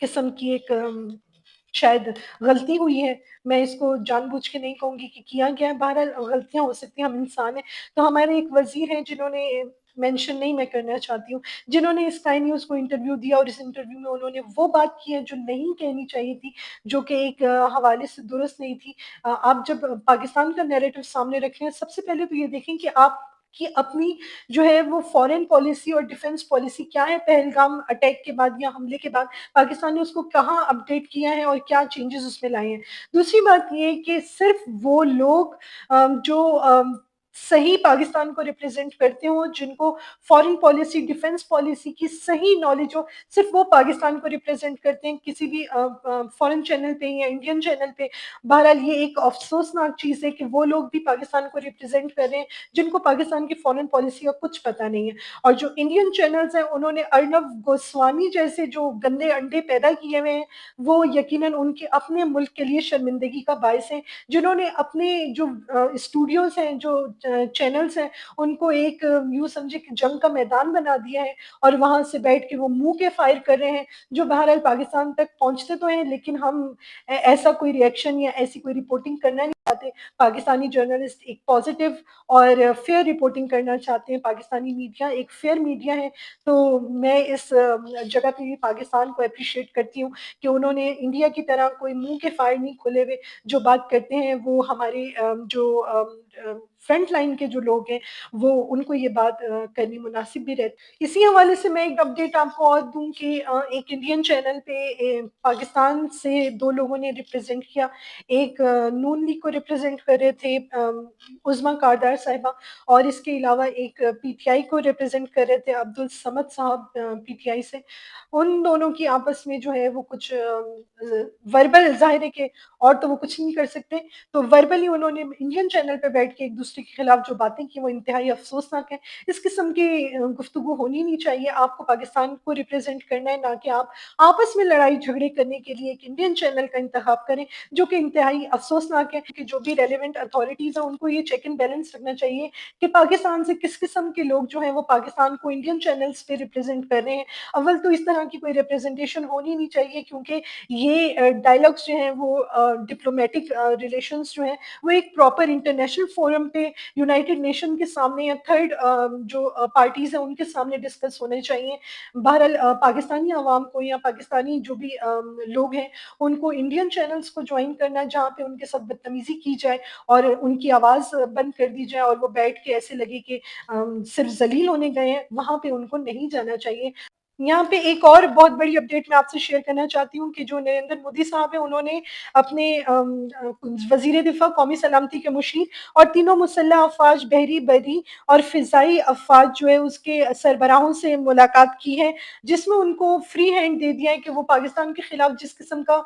قسم کی ایک شاید غلطی ہوئی ہے، میں اس کو جان بوجھ کے نہیں کہوں گی کہ کیا گیا ہے، بہرحال غلطیاں ہو سکتی ہیں، ہم انسان ہیں۔ تو ہمارے ایک وزیر ہیں جنہوں نے مینشن نہیں میں کرنا چاہتی ہوں، جنہوں نے اسکائی نیوز کو انٹرویو دیا اور اس انٹرویو میں انہوں نے وہ بات کی ہے جو نہیں کہنی چاہیے تھی، جو کہ ایک حوالے سے درست نہیں تھی۔ آپ جب پاکستان کا نیریٹو سامنے رکھیں، سب سے پہلے تو یہ دیکھیں کہ آپ کی اپنی جو ہے وہ فارن پالیسی اور ڈیفنس پالیسی کیا ہے۔ پہلگام اٹیک کے بعد یا حملے کے بعد پاکستان نے اس کو کہاں اپڈیٹ کیا ہے اور کیا چینجز اس میں لائے ہیں۔ دوسری بات یہ کہ صرف وہ لوگ جو صحیح پاکستان کو ریپرزینٹ کرتے ہوں، جن کو فارن پالیسی ڈیفنس پالیسی کی صحیح نالج ہو، صرف وہ پاکستان کو ریپرزینٹ کرتے ہیں کسی بھی فارن چینل پہ یا انڈین چینل پہ۔ بہرحال یہ ایک افسوسناک چیز ہے کہ وہ لوگ بھی پاکستان کو ریپرزینٹ کر رہے ہیں جن کو پاکستان کی فارن پالیسی کا کچھ پتہ نہیں ہے، اور جو انڈین چینلز ہیں انہوں نے ارنب گوسوامی جیسے جو گندے انڈے پیدا کیے ہوئے ہیں، وہ یقیناً ان کے اپنے ملک کے لیے شرمندگی کا باعث ہیں، جنہوں نے اپنے جو اسٹوڈیوز ہیں، جو چینلز ہیں، ان کو ایک یوں سمجھے کہ جنگ کا میدان بنا دیا ہے، اور وہاں سے بیٹھ کے وہ منہ کے فائر کر رہے ہیں، جو بہرحال پاکستان تک پہنچتے تو ہیں لیکن ہم ایسا کوئی ریئیکشن یا ایسی کوئی رپورٹنگ کرنا نہیں چاہتے۔ پاکستانی جرنلسٹ ایک پازیٹیو اور فیئر رپورٹنگ کرنا چاہتے ہیں، پاکستانی میڈیا ایک فیئر میڈیا ہے۔ تو میں اس جگہ پہ پاکستان کو اپریشیٹ کرتی ہوں کہ انہوں نے انڈیا کی طرح کوئی منہ کے فائر نہیں کھولے ہوئے، جو بات کرتے ہیں وہ ہمارے جو فرنٹ لائن کے جو لوگ ہیں وہ ان کو یہ بات کرنی مناسب بھی رہتی۔ اسی حوالے سے میں ایک اپڈیٹ آپ کو اور دوں کہ ایک انڈین چینل پہ پاکستان سے دو لوگوں نے ریپرزینٹ کیا، ایک نون لیگ کو ریپرزینٹ کر رہے تھے عظمیٰ کاردار صاحبہ، اور اس کے علاوہ ایک پی ٹی آئی کو ریپرزینٹ کر رہے تھے عبدالصمد صاحب پی ٹی آئی سے۔ ان دونوں کی آپس میں جو ہے وہ کچھ وربل، ظاہر ہے کہ اور تو وہ کچھ نہیں کر سکتے، تو وربلی انہوں نے انڈین چینل پہ بیٹھ کے ایک دوسرے کے خلاف جو باتیں کی وہ انتہائی افسوسناک ہیں۔ اس قسم کی گفتگو ہونی نہیں چاہیے۔ آپ کو پاکستان کو ریپرزینٹ کرنا ہے، نہ کہ آپ آپس میں لڑائی جھگڑے کرنے کے لیے ایک انڈین چینل کا انتخاب کریں، جو کہ انتہائی افسوسناک ہے کہ جو بھی ریلیونٹ اتھارٹیز ہیں ان کو یہ چیک اینڈ بیلنس رکھنا چاہیے کہ پاکستان سے کس قسم کے لوگ جو ہیں وہ پاکستان کو انڈین چینلز پہ ریپرزینٹ کر رہے ہیں۔ اول تو اس طرح کی کوئی ریپرزینٹیشن ہونی نہیں چاہیے، کیونکہ یہ ڈائلاگس جو ہیں وہ ڈپلومیٹک ریلیشنز جو ہیں وہ ایک پراپر انٹرنیشنل فورم پہ یونائٹڈ نیشن کے سامنے یا تھرڈ جو پارٹیز ہیں ان کے سامنے ڈسکس ہونے چاہیے۔ بہرحال پاکستانی عوام کو یا پاکستانی جو بھی لوگ ہیں ان کو انڈین چینلز کو جوائن کرنا ہے جہاں پہ ان کے ساتھ بدتمیزی کی جائے اور ان کی آواز بند کر دی جائے اور وہ بیٹھ کے ایسے لگے کہ صرف ذلیل ہونے گئے ہیں، وہاں پہ ان کو نہیں جانا چاہیے۔ یہاں پہ ایک اور بہت بڑی اپڈیٹ میں آپ سے شیئر کرنا چاہتی ہوں کہ جو نریندر مودی صاحب ہیں انہوں نے اپنے وزیر دفاع، قومی سلامتی کے مشیر اور تینوں مسلح افواج، بحری، بری اور فضائی افواج جو ہے اس کے سربراہوں سے ملاقات کی ہے، جس میں ان کو فری ہینڈ دے دیا ہے کہ وہ پاکستان کے خلاف جس قسم کا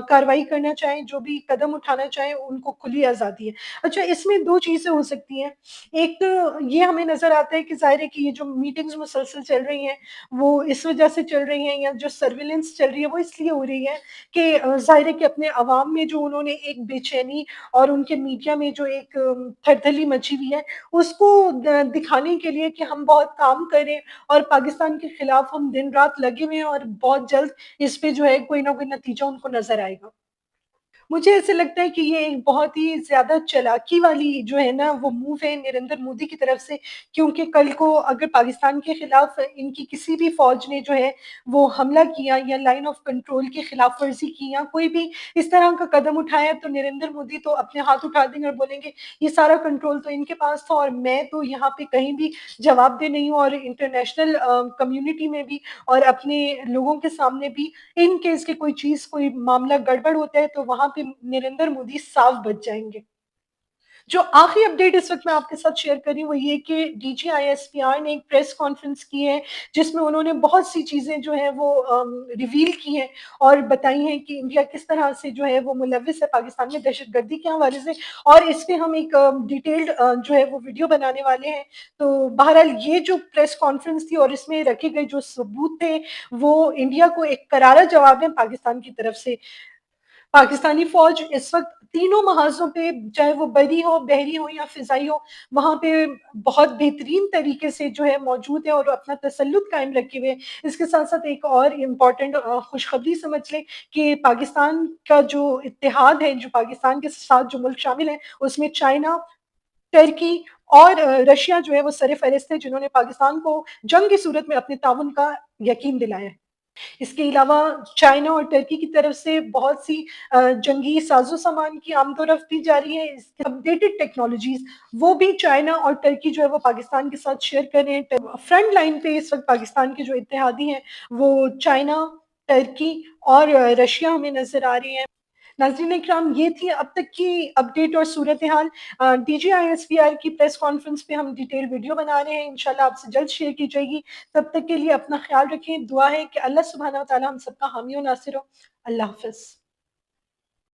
کارروائی کرنا چاہیں، جو بھی قدم اٹھانا چاہیں، ان کو کھلی آزادی ہے۔ اچھا، اس میں دو چیزیں ہو سکتی ہیں۔ ایک تو یہ ہمیں نظر آتا ہے کہ ظاہر ہے کہ یہ جو میٹنگز مسلسل چل رہی ہیں وہ اس وجہ سے چل رہی ہیں، یا جو سرویلنس چل رہی ہے وہ اس لیے ہو رہی ہے کہ ظاہر ہے کہ اپنے عوام میں جو انہوں نے ایک بے چینی اور ان کے میڈیا میں جو ایک تھردلی مچی ہوئی ہے اس کو دکھانے کے لیے کہ ہم بہت کام کریں اور پاکستان کے خلاف ہم دن رات لگے ہوئے ہیں اور بہت جلد اس پہ جو ہے کوئی نہ کوئی نتیجہ ان کو نظر آئے گا۔ مجھے ایسے لگتا ہے کہ یہ ایک بہت ہی زیادہ چالاکی والی جو ہے نا وہ موو ہے نریندر مودی کی طرف سے، کیونکہ کل کو اگر پاکستان کے خلاف ان کی کسی بھی فوج نے جو ہے وہ حملہ کیا یا لائن آف کنٹرول کی خلاف ورزی کی یا کوئی بھی اس طرح کا قدم اٹھایا تو نریندر مودی تو اپنے ہاتھ اٹھا دیں گے اور بولیں گے یہ سارا کنٹرول تو ان کے پاس تھا اور میں تو یہاں پہ کہیں بھی جواب دہ نہیں ہوں، اور انٹرنیشنل کمیونٹی میں بھی اور اپنے لوگوں کے سامنے بھی ان کیس کے کوئی چیز کوئی معاملہ گڑبڑ ہوتا ہے تو وہاں پہ نریندر مودی صاف بچ جائیں گے۔ جو آخری اپڈیٹ اس وقت میں آپ کے ساتھ شیئر کر رہی ہوں وہ یہ کہ ڈی جی آئی ایس پی آر نے ایک پریس کانفرنس کی ہے جس میں انہوں نے بہت سی چیزیں جو ہیں وہ ریویل کی ہیں اور بتائی ہیں کہ انڈیا کس طرح سے جو ہے وہ ملوث ہے پاکستان میں دہشت گردی کے حوالے سے، اور اس پہ ہم ایک ڈیٹیلڈ جو ہے وہ ویڈیو بنانے والے ہیں۔ تو بہرحال یہ جو پریس کانفرنس تھی اور اس میں رکھے گئے جو ثبوت تھے وہ انڈیا کو ایک کرارا جواب ہے پاکستان کی طرف سے۔ پاکستانی فوج اس وقت تینوں محاذوں پہ، چاہے وہ بری ہو، بحری ہو یا فضائی ہو، وہاں پہ بہت بہترین طریقے سے جو ہے موجود ہے اور اپنا تسلط قائم رکھے ہوئے. اس کے ساتھ ساتھ ایک اور امپورٹنٹ خوشخبری سمجھ لیں کہ پاکستان کا جو اتحاد ہے، جو پاکستان کے ساتھ جو ملک شامل ہیں، اس میں چائنا، ترکی اور رشیا جو ہے وہ سر فہرست ہے، جنہوں نے پاکستان کو جنگ کی صورت میں اپنے تعاون کا یقین دلایا ہے. اس کے علاوہ چائنا اور ترکی کی طرف سے بہت سی جنگی ساز و سامان کی آمد و رفت کی جا رہی ہے. اس کے اپڈیٹڈ ٹیکنالوجیز وہ بھی چائنا اور ترکی جو ہے وہ پاکستان کے ساتھ شیئر کر رہے ہیں. فرنٹ لائن پہ اس وقت پاکستان کے جو اتحادی ہیں وہ چائنا، ترکی اور رشیا ہمیں نظر آ رہی ہیں. ناظرین اکرام، یہ تھی اب تک کی اپڈیٹ اور صورتحال. ڈی جی آئی ایس پی آر کی پریس کانفرنس پہ ہم ڈیٹیل ویڈیو بنا رہے ہیں، انشاءاللہ آپ سے جلد شیئر کی جائے گی. تب تک کے لیے اپنا خیال رکھیں. دعا ہے کہ اللہ سبحانہ و تعالی ہم سب کا حامی و ناصر ہو. اللہ حافظ.